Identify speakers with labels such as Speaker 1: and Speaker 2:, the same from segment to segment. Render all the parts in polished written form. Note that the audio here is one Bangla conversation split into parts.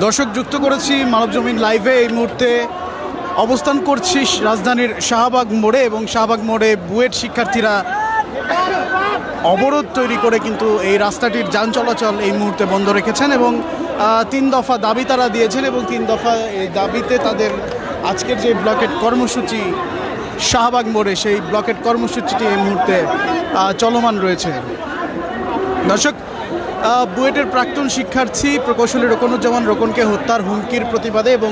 Speaker 1: দর্শক যুক্ত করেছি মানবজমিন লাইভে। এই মুহূর্তে অবস্থান করছি রাজধানীর শাহবাগ মোড়ে এবং শাহবাগ মোড়ে বুয়েট শিক্ষার্থীরা অবরোধ তৈরি করে কিন্তু এই রাস্তাটির যান চলাচল এই মুহূর্তে বন্ধ রেখেছেন এবং 3 দফা দাবি তারা দিয়েছেন এবং 3 দফা এই দাবিতে তাদের আজকের যে ব্লকেট কর্মসূচি শাহবাগ মোড়ে সেই ব্লকেট কর্মসূচিটি এই মুহূর্তে চলমান রয়েছে। দর্শক, বুয়েটের প্রাক্তন শিক্ষার্থী প্রকৌশলী রোকনুজ্জামান রোকনকে হত্যার হুমকির প্রতিবাদে এবং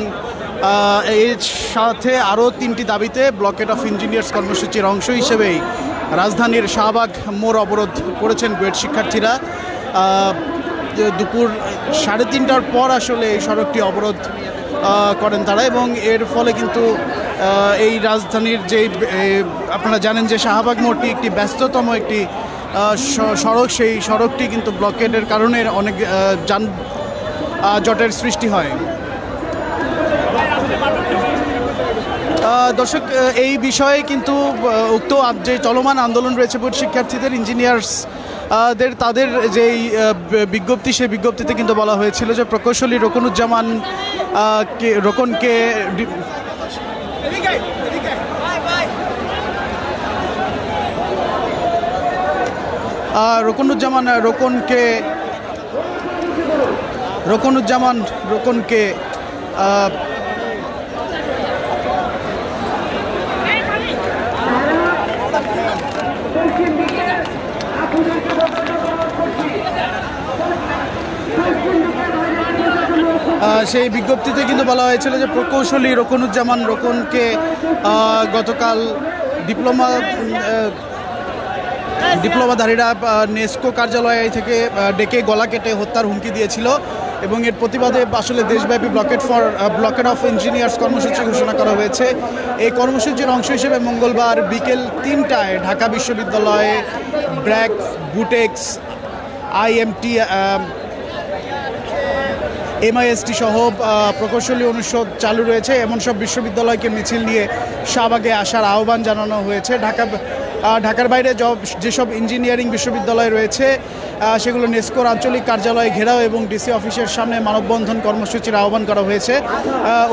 Speaker 1: এর সাথে আরও 3টি দাবিতে ব্লকেট অফ ইঞ্জিনিয়ার্স কর্মসূচির অংশ হিসেবেই রাজধানীর শাহবাগ মোড় অবরোধ করেছেন বুয়েট শিক্ষার্থীরা। দুপুর 3:30টার পর আসলে এই সড়কটি অবরোধ করেন তারা এবং এর ফলে কিন্তু এই রাজধানীর যে আপনারা জানেন যে শাহবাগ মোড়টি একটি ব্যস্ততম একটি সড়ক, সেই সড়কটি কিন্তু ব্লকেটের কারণে অনেক যানজটের সৃষ্টি হয়। দর্শক, এই বিষয়ে কিন্তু উক্ত যে চলমান আন্দোলন রয়েছে বুয়েট শিক্ষার্থীদের ইঞ্জিনিয়ার্স তাদের যেই বিজ্ঞপ্তি, সেই বিজ্ঞপ্তিতে কিন্তু বলা হয়েছিল যে প্রকৌশলী রোকনুজ্জামান রোকনকে রোকনকে সেই বিজ্ঞপ্তিতে কিন্তু বলা হয়েছিল যে প্রকৌশলী রোকনুজ্জামান রোকনকে গতকাল ডিপ্লোমাধারীরা নেস্কো কার্যালয় থেকে ডেকে গলা কেটে হত্যার হুমকি দিয়েছিল এবং এর প্রতিবাদে আসলে দেশব্যাপী ব্লকেট অফ ইঞ্জিনিয়ার্স কর্মসূচি ঘোষণা করা হয়েছে। এই কর্মসূচির অংশ হিসেবে মঙ্গলবার বিকেল 3টায় ঢাকা বিশ্ববিদ্যালয়ে ব্র্যাক, বুটেক্স, IMT, MIST সহ প্রকৌশলী অনুষদ চালু রয়েছে এমন সব বিশ্ববিদ্যালয়কে মিছিল নিয়ে শাহবাগে আসার আহ্বান জানানো হয়েছে। ঢাকার বাইরে যেসব ইঞ্জিনিয়ারিং বিশ্ববিদ্যালয় রয়েছে সেগুলো নেস্কোর আঞ্চলিক কার্যালয় ঘেরাও এবং ডিসি অফিসের সামনে মানববন্ধন কর্মসূচির আহ্বান করা হয়েছে।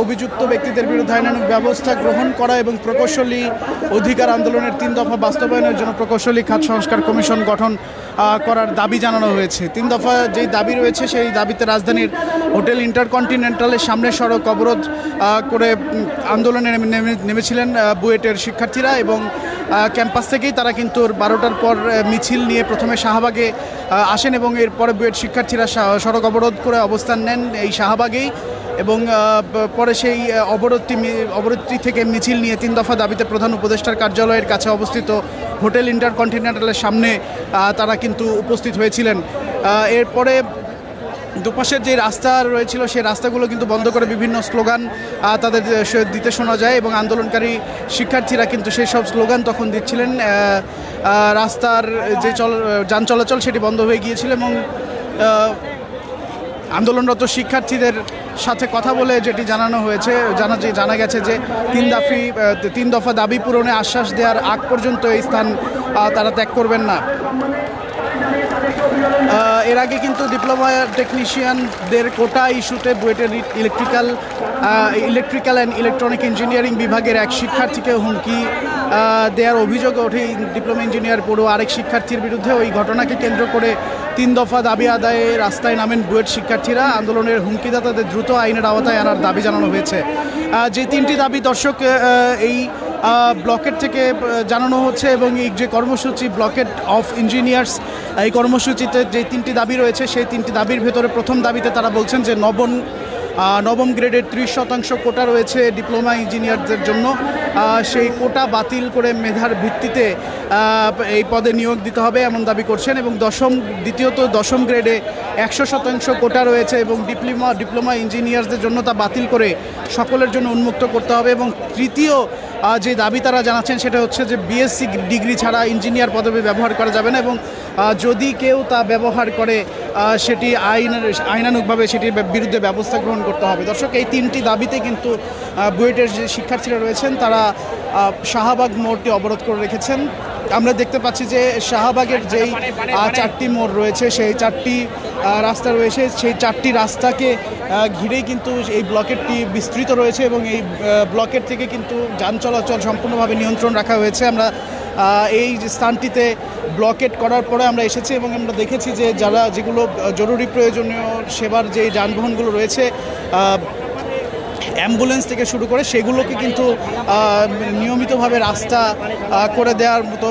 Speaker 1: অভিযুক্ত ব্যক্তিদের বিরুদ্ধে আইনানুগ ব্যবস্থা গ্রহণ করা এবং প্রকৌশলী অধিকার আন্দোলনের 3 দফা বাস্তবায়নের জন্য প্রকৌশলী খাত সংস্কার কমিশন গঠন করার দাবি জানানো হয়েছে। 3 দফা যেই দাবি রয়েছে সেই দাবিতে রাজধানীর হোটেল ইন্টারকন্টিনেন্টালের সামনের সড়ক অবরোধ করে আন্দোলনে নেমেছিলেন বুয়েটের শিক্ষার্থীরা এবং ক্যাম্পাস থেকেই তারা কিন্তু 12টার পর মিছিল নিয়ে প্রথমে শাহবাগে আসেন এবং এরপরে বুয়েট শিক্ষার্থীরা সড়ক অবরোধ করে অবস্থান নেন এই শাহবাগেই এবং পরে সেই অবরোধটি থেকে মিছিল নিয়ে 3 দফা দাবিতে প্রধান উপদেষ্টার কার্যালয়ের কাছে অবস্থিত হোটেল ইন্টারকন্টিনেন্টালের সামনে তারা কিন্তু উপস্থিত হয়েছিলেন। এরপরে দুপাশের যে রাস্তা রয়েছিল সেই রাস্তাগুলো কিন্তু বন্ধ করে বিভিন্ন স্লোগান তাদের দিতে শোনা যায় এবং আন্দোলনকারী শিক্ষার্থীরা কিন্তু সেই সব স্লোগান তখন দিচ্ছিলেন। রাস্তার যে যান চলাচল সেটি বন্ধ হয়ে গিয়েছিল এবং আন্দোলনরত শিক্ষার্থীদের সাথে কথা বলে যেটি জানানো হয়েছে, জানা গেছে যে 3 দফা দাবি পূরণে আশ্বাস দেওয়ার আগ পর্যন্ত এই স্থান তারা ত্যাগ করবেন না। এর আগে কিন্তু ডিপ্লোমা টেকনিশিয়ানদের কোটা ইস্যুতে বুয়েটের ইলেকট্রিক্যাল অ্যান্ড ইলেকট্রনিক ইঞ্জিনিয়ারিং বিভাগের এক শিক্ষার্থীকে হুমকি দেওয়ার অভিযোগ ওঠে ডিপ্লোমা ইঞ্জিনিয়ার পড়ুয়া আরেক শিক্ষার্থীর বিরুদ্ধে। ওই ঘটনাকে কেন্দ্র করে 3 দফা দাবি আদায়ে রাস্তায় নামেন বুয়েট শিক্ষার্থীরা। আন্দোলনের হুমকিদাতাদের দ্রুত আইনের আওতায় আনার দাবি জানানো হয়েছে। যে 3টি দাবি দর্শক এই ব্লকেট থেকে জানানো হচ্ছে এবং এই যে কর্মসূচি ব্লকেট অফ ইঞ্জিনিয়ার্স, এই কর্মসূচিতে যে 3টি দাবি রয়েছে সেই 3টি দাবির ভেতরে প্রথম দাবিতে তারা বলছেন যে নবম গ্রেডের 30% কোটা রয়েছে ডিপ্লোমা ইঞ্জিনিয়ারদের জন্য, সেই কোটা বাতিল করে মেধার ভিত্তিতে এই পদে নিয়োগ দিতে হবে এমন দাবি করছেন এবং দ্বিতীয়ত 10ম গ্রেডে 100% কোটা রয়েছে এবং ডিপ্লোমা ইঞ্জিনিয়ারদের জন্য তা বাতিল করে সকলের জন্য উন্মুক্ত করতে হবে এবং তৃতীয় যে দাবি তারা জানাচ্ছেন সেটা হচ্ছে যে BSc ডিগ্রি ছাড়া ইঞ্জিনিয়ার পদবি ব্যবহার করা যাবে না এবং যদি কেউ তা ব্যবহার করে সেটি আইনানুগভাবে সেটির বিরুদ্ধে ব্যবস্থা গ্রহণ করতে হবে। দর্শক, এই 3টি দাবিতে কিন্তু বুয়েটের যে শিক্ষার্থীরা রয়েছেন তারা শাহবাগ মোড়টি অবরোধ করে রেখেছেন। আমরা দেখতে পাচ্ছি যে শাহবাগের যেই 4টি মোড় রয়েছে, সেই 4টি রাস্তা রয়েছে, সেই 4টি রাস্তাকে ঘিরেই কিন্তু এই ব্লকেটটি বিস্তৃত রয়েছে এবং এই ব্লকেট থেকে কিন্তু যান চলাচল সম্পূর্ণভাবে নিয়ন্ত্রণ রাখা হয়েছে। আমরা এই স্থানটিতে ব্লকেট করার পরে আমরা এসেছি এবং আমরা দেখেছি যে যেগুলো জরুরি প্রয়োজনীয় সেবার যে যানবাহনগুলো রয়েছে, অ্যাম্বুলেন্স থেকে শুরু করে, সেগুলোকে কিন্তু নিয়মিতভাবে রাস্তা করে দেওয়ার মতো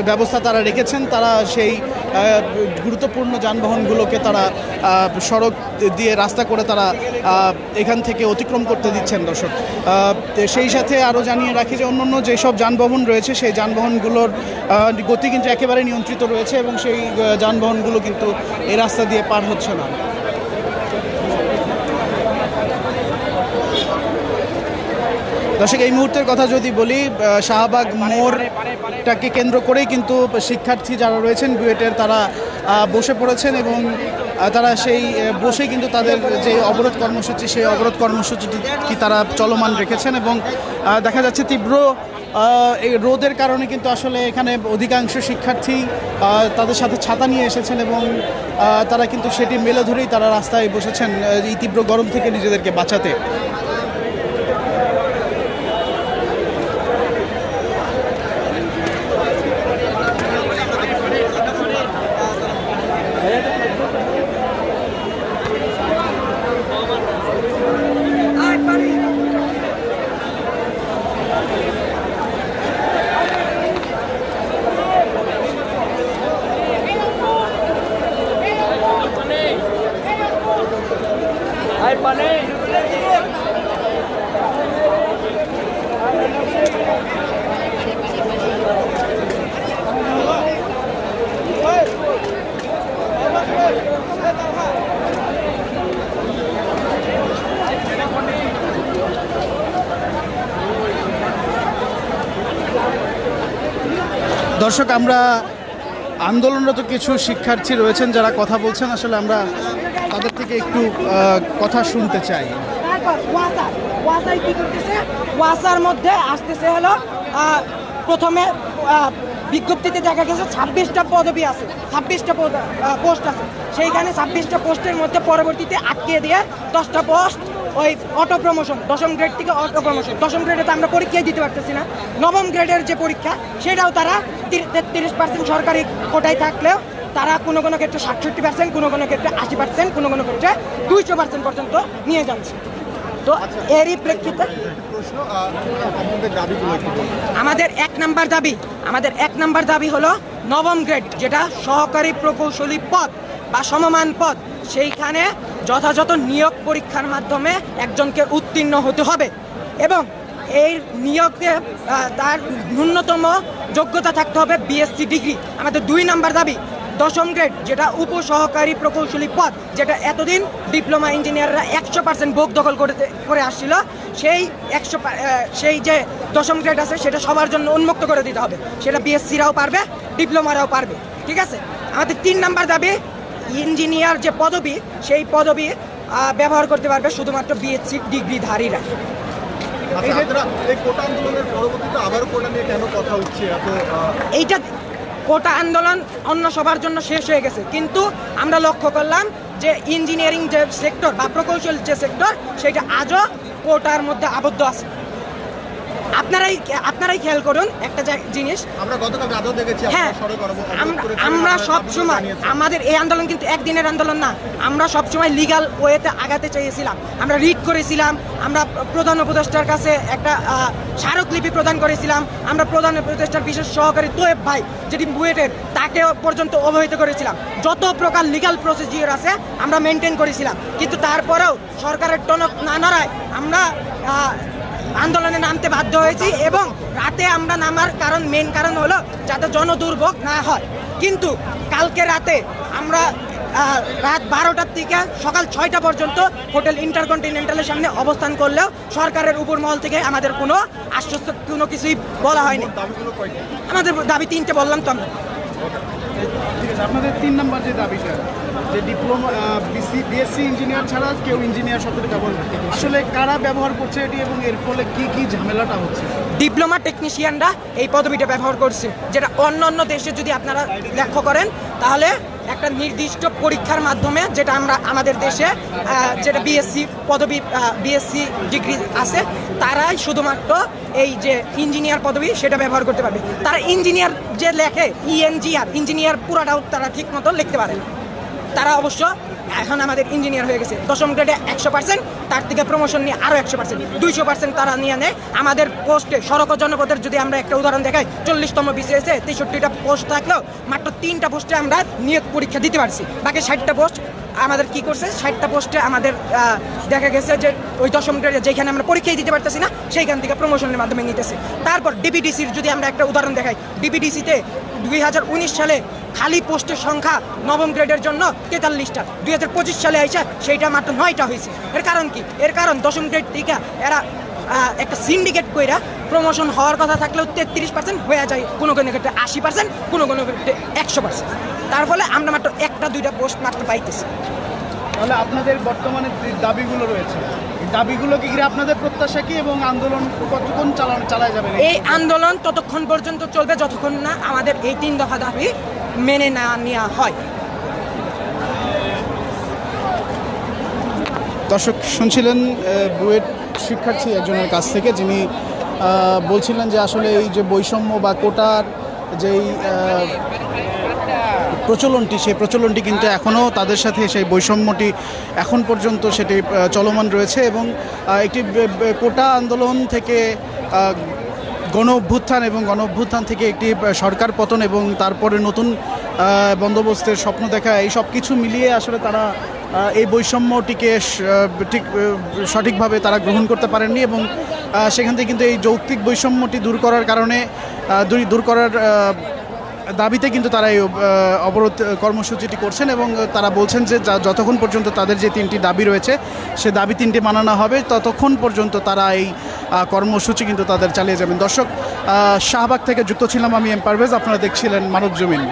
Speaker 1: ব্যবস্থা তারা রেখেছেন। তারা সেই গুরুত্বপূর্ণ যানবাহনগুলোকে তারা সড়ক দিয়ে রাস্তা করে তারা এখান থেকে অতিক্রম করতে দিচ্ছেন। দর্শক, সেই সাথে আরও জানিয়ে রাখি যে অন্যান্য যেসব যানবাহন রয়েছে সেই যানবাহনগুলোর গতি কিন্তু একেবারে নিয়ন্ত্রিত রয়েছে এবং সেই যানবাহনগুলো কিন্তু এই রাস্তা দিয়ে পার হচ্ছে না। দর্শক, এই মুহূর্তের কথা যদি বলি, শাহবাগ মোড়টাকে কেন্দ্র করেই কিন্তু শিক্ষার্থী যারা রয়েছেন বুয়েটের, তারা বসে পড়েছেন এবং তারা সেই বসেই কিন্তু তাদের যে অবরোধ কর্মসূচি, সেই অবরোধ কর্মসূচিটি তারা চলমান রেখেছেন এবং দেখা যাচ্ছে তীব্র এই রোদের কারণে কিন্তু আসলে এখানে অধিকাংশ শিক্ষার্থী তাদের সাথে ছাতা নিয়ে এসেছেন এবং তারা কিন্তু সেটি মেলে ধরেই তারা রাস্তায় বসেছেন এই তীব্র গরম থেকে নিজেদেরকে বাঁচাতে। দর্শক, আমরা আন্দোলনরত কিছু শিক্ষার্থী রয়েছেন যারা কথা বলছেন, আসলে আমরা তাদের থেকে একটু কথা শুনতে চাই।
Speaker 2: ওয়াসার মধ্যে আসতেছে হলো প্রথমে বিজ্ঞপ্তিতে দেখা গেছে 26টা পদবি আছে, 26টা পোস্ট আছে, সেইখানে 26টা পোস্টের মধ্যে পরবর্তীতে আটকিয়ে দিয়ে 10টা পোস্ট ওই অটো প্রমোশন, 10ম গ্রেড থেকে অটো প্রমোশন। 10ম গ্রেডে তো আমরা পরীক্ষায় দিতে পারতেছি না, 9ম গ্রেডের যে পরীক্ষা সেটাও তারা 33% সরকারি কোটায় থাকলেও তারা কোনো কোনো ক্ষেত্রে 67%, কোনো কোনো ক্ষেত্রে 80%, কোনো কোনো ক্ষেত্রে 200% পর্যন্ত নিয়ে যাচ্ছে। তো এরই প্রেক্ষিতে আমাদের এক নাম্বার দাবি হলো 9ম গ্রেড, যেটা সহকারী প্রকৌশলী পদ বা সমমান পদ, সেইখানে যথাযথ নিয়োগ পরীক্ষার মাধ্যমে একজনকে উত্তীর্ণ হতে হবে এবং এই নিয়োগে তার ন্যূনতম যোগ্যতা থাকতে হবে বিএসসি ডিগ্রি। আমাদের 2 নাম্বার দাবি 10ম গ্রেড, যেটা উপসহকারী প্রকৌশলী পদ, যেটা এতদিন ডিপ্লোমা ইঞ্জিনিয়াররা 100% ভোগ দখল করে আসছিল, সেই যে 10ম গ্রেড আছে সেটা সবার জন্য উন্মুক্ত করে দিতে হবে। সেটা বিএসসিরাও পারবে, ডিপ্লোমারাও পারবে। ঠিক আছে। আমাদের 3 নাম্বার দাবি, ইঞ্জিনিয়ার যে পদবি, সেই পদবি ব্যবহার করতে পারবে শুধুমাত্র বিএসসি ডিগ্রিধারীরা। এইটা কোটা আন্দোলন অন্য সবার জন্য শেষ হয়ে গেছে, কিন্তু আমরা লক্ষ্য করলাম যে ইঞ্জিনিয়ারিং যে সেক্টর বা প্রকৌশল যে সেক্টর, সেটা আজও কোটার মধ্যে আবদ্ধ আছে। আপনারাই খেয়াল করুন একটা জিনিস, হ্যাঁ, আমরা সবসময়, আমাদের এই আন্দোলন কিন্তু একদিনের আন্দোলন না, আমরা সবসময় লিগাল ওয়েতে আগাতে চেয়েছিলাম। আমরা রিট করেছিলাম, আমরা প্রধান উপদেষ্টার কাছে একটা স্মারকলিপি প্রদান করেছিলাম, আমরা প্রধান উপদেষ্টার বিশেষ সহকারী তোয়েব ভাই যেটি বুয়েটের, তাকে পর্যন্ত অবহিত করেছিলাম। যত প্রকার লিগাল প্রসিডিওর আছে আমরা মেনটেন করেছিলাম, কিন্তু তারপরেও সরকারের টনক না নড়ায় আমরা আন্দোলনে নামতে বাধ্য হয়েছি এবং রাতে আমরা নামার মেন কারণ হলো যাতে জনদুর্ভোগ না হয়। কিন্তু কালকে রাতে আমরা রাত 12টার থেকে সকাল 6টা পর্যন্ত হোটেল ইন্টারকন্টিনেন্টালের সামনে অবস্থান করলেও সরকারের উপর মহল থেকে আমাদের কোনো আশ্বস্ত কোনো কিছুই বলা হয়নি। আমাদের দাবি 3টে বললাম তো আমরা।
Speaker 1: আচ্ছা, আপনাদের 3 নম্বর যে দাবিটা, যে ডিপ্লোমা বিএসসি ইঞ্জিনিয়ার ছাড়া কেউ ইঞ্জিনিয়ার শব্দটি ব্যবহার করতে, আসলে কারা ব্যবহার করছে এটি এবং এর ফলে কি কি ঝামেলাটা হচ্ছে?
Speaker 2: ডিপ্লোমা টেকনিশিয়ানরা এই পদবিটা ব্যবহার করছে, যেটা অন্য অন্য দেশে যদি আপনারা লক্ষ্য করেন তাহলে একটা নির্দিষ্ট পরীক্ষার মাধ্যমে, যেটা আমরা আমাদের দেশে যেটা বিএসসি পদবি বিএসসি ডিগ্রি আছে, তারাই শুধুমাত্র এই যে ইঞ্জিনিয়ার পদবি সেটা ব্যবহার করতে পারবে। তারা ইঞ্জিনিয়ার যে লেখে ইঞ্জিনিয়ার পুরাটাও তারা ঠিক মতো লিখতে পারে। তারা অবশ্য এখন আমাদের ইঞ্জিনিয়ার হয়ে গেছে, 10ম গ্রেডে 100%, তার থেকে প্রমোশন নিয়ে আরও 100%, 200% তারা নিয়ে নেয়। আমাদের পোস্টে সড়ক ও জনপদের যদি আমরা একটা উদাহরণ দেখাই, 40তম বিসিএসে 63টা পোস্ট থাকলেও মাত্র 3টা পোস্টে আমরা নিয়োগ পরীক্ষা দিতে পারছি। বাকি 60টা পোস্ট আমাদের কি করছে, 60টা পোস্টে আমাদের দেখা গেছে যে ওই 10ম গ্রেডে যেখানে আমরা পরীক্ষাই দিতে পারতেছি না সেইখান থেকে প্রমোশনের মাধ্যমে নিতেছে। তারপর ডিবিডিসির যদি আমরা একটা উদাহরণ দেখাই, ডিবিডিসিতে 2019 সালে খালি পোস্টের সংখ্যা 9ম গ্রেডের জন্য 43টা, 2025 সালে আইসা সেইটা মাত্র 9টা হয়েছে। এর কারণ কি? এর কারণ 10ম গ্রেড থেকে এরা একটা সিন্ডিকেট কইরা প্রমোশন হওয়ার কথা থাকলেও 33% হয়ে যায়, কোনো কোনো ক্ষেত্রে 80%, কোনো কোনো ক্ষেত্রে 100%। তার ফলে আমরা মাত্র 1-2টা পোস্ট মাত্র পাইতেছি।
Speaker 1: তাহলে আপনাদের বর্তমানে যে দাবিগুলো রয়েছে, এই দাবিগুলোকে ঘিরে আপনাদের প্রত্যাশা কি এবং আন্দোলন কতক্ষণ চালায় যাবে?
Speaker 2: এই আন্দোলন ততক্ষণ পর্যন্ত চলবে যতক্ষণ না আমাদের এই 3 দফা দাবি মেনে না নেওয়া হয়।
Speaker 1: দর্শক শুনছিলেন বুয়েট শিক্ষার্থী একজনের কাছ থেকে, যিনি বলছিলেন যে আসলে এই যে বৈষম্য বা কোটার যেই প্রচলনটি, সেই প্রচলনটি কিন্তু এখনও তাদের সাথে, সেই বৈষম্যটি এখন পর্যন্ত সেটি চলমান রয়েছে এবং একটি কোটা আন্দোলন থেকে গণ অভ্যুত্থান এবং গণ অভ্যুত্থান থেকে একটি সরকার পতন এবং তারপরে নতুন বন্দোবস্তের স্বপ্ন দেখা, এই সব কিছু মিলিয়ে আসলে তারা এই বৈষম্যটিকে ঠিক সঠিকভাবে তারা গ্রহণ করতে পারেননি এবং সেখান থেকে কিন্তু এই যৌক্তিক বৈষম্যটি দূর করার কারণে দূর করার দাবিতে কিন্তু তারা এই অবরোধ কর্মসূচিটি করছেন এবং তারা বলছেন যে যতক্ষণ পর্যন্ত তাদের যে 3টি দাবি রয়েছে সে দাবি 3টি মানানো হবে ততক্ষণ পর্যন্ত তারা এই কর্মসূচি কিন্তু তাদের চালিয়ে যাবেন। দর্শক, শাহবাগ থেকে যুক্ত ছিলাম আমি এম পারভেজ, আপনারা দেখছিলেন মানব জমিন।